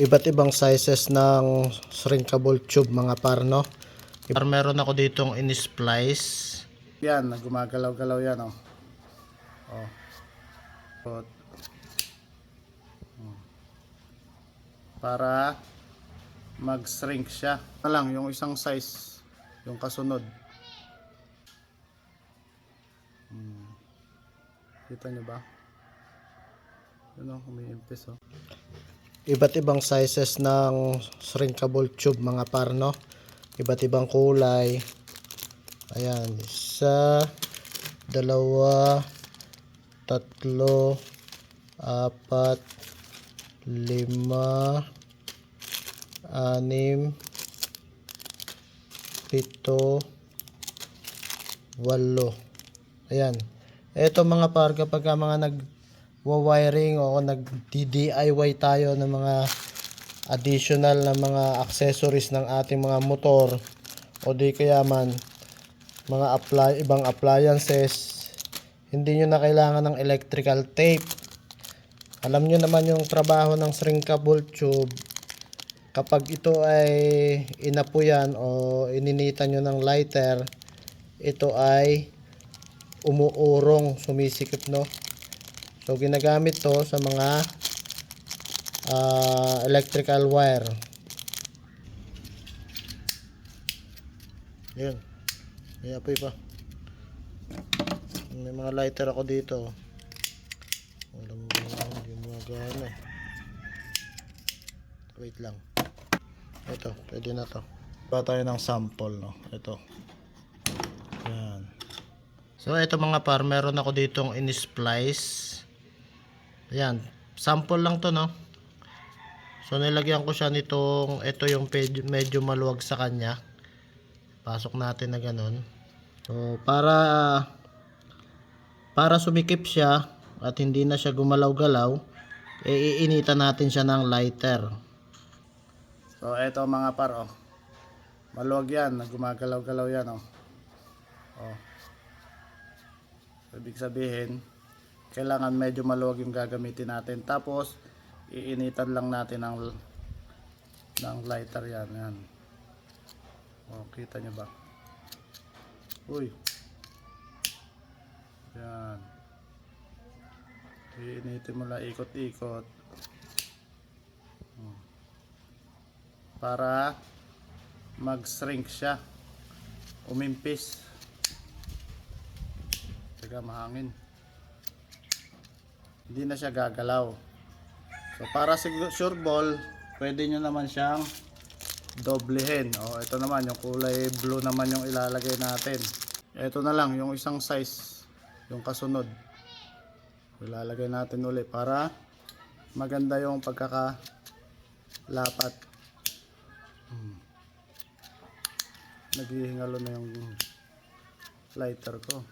Iba't ibang sizes ng shrinkable tube mga par, no? Meron ako ditong in-splice. Yan, gumagalaw-galaw yan, oh. Oh. Oh. Para mag-shrink siya. Lang yung isang size, yung kasunod. Kita nyo ba? Yun, oh, umiimpis, oh. Iba't ibang sizes ng shrinkable tube mga par, no? Iba't ibang kulay. Ayan, isa, dalawa, tatlo, apat, lima, anim, pito, walo. Ayan. Ito mga par, kapag mga nag-wiring o nag-DIY tayo ng mga additional na mga accessories ng ating mga motor o di kaya man mga ibang appliances, hindi nyo na kailangan ng electrical tape. Alam nyo naman yung trabaho ng shrinkable tube. Kapag ito ay inapuyan o ininitan nyo ng lighter, ito ay umuurong, sumisikip, no? So ginagamit to sa mga electrical wire. Yun, may apoy pa. May mga lighter ako dito. Alam mo, hindi mo gana. Wait lang. Ito, pwede na to. Pa tayo ng sample, no? Ito. Yan. So ito mga par, meron ako ditong in-splice. Ayan, sample lang to, no? So nilagyan ko siya nitong, ito yung medyo maluwag sa kanya. Pasok natin na ganun. So para sumikip siya at hindi na siya gumalaw-galaw, iinitan natin siya ng lighter. So ito mga par, oh. Maluwag yan, gumagalaw-galaw yan, oh. Oh. Ibig sabihin, kailangan medyo maluwag yung gagamitin natin. Tapos iinitan lang natin ng lighter yan. Yan. Oh, kita nyo ba? Uy. Yan. Iinitin mo lang ikot-ikot. Para mag-shrink siya. Umimpis. Teka, mahangin. Hindi na siya gagalaw. So para sure ball, pwede nyo naman siyang doblehin. O ito naman, yung kulay blue naman yung ilalagay natin. Ito na lang, yung isang size, yung kasunod. Ilalagay natin ulit para maganda yung pagkakalapat. Naghihingalo na yung lighter ko.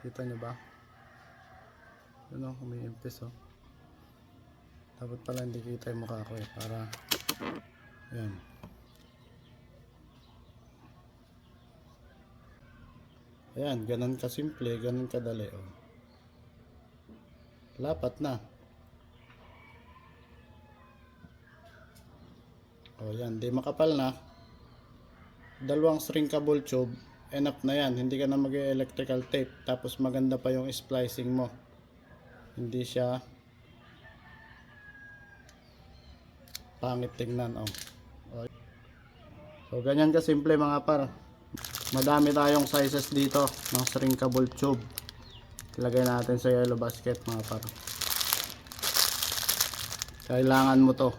Kita nyo ba? Yun, oh, umiimpis, oh. Dapat pala hindi kita yung mukha ko, eh, para yan. Ayan, ganun kasimple, ganun kadali, oh. Lapat na. Oh, yan, di makapal na. Dalawang shrinkable tube, enough na yan. Hindi ka na mag-electrical tape. Tapos maganda pa yung splicing mo. Hindi siya pangit tingnan, oh. So ganyan ka simple mga par. Madami tayong sizes dito ng shrinkable tube. Ilagay natin sa yellow basket mga par. Kailangan mo to.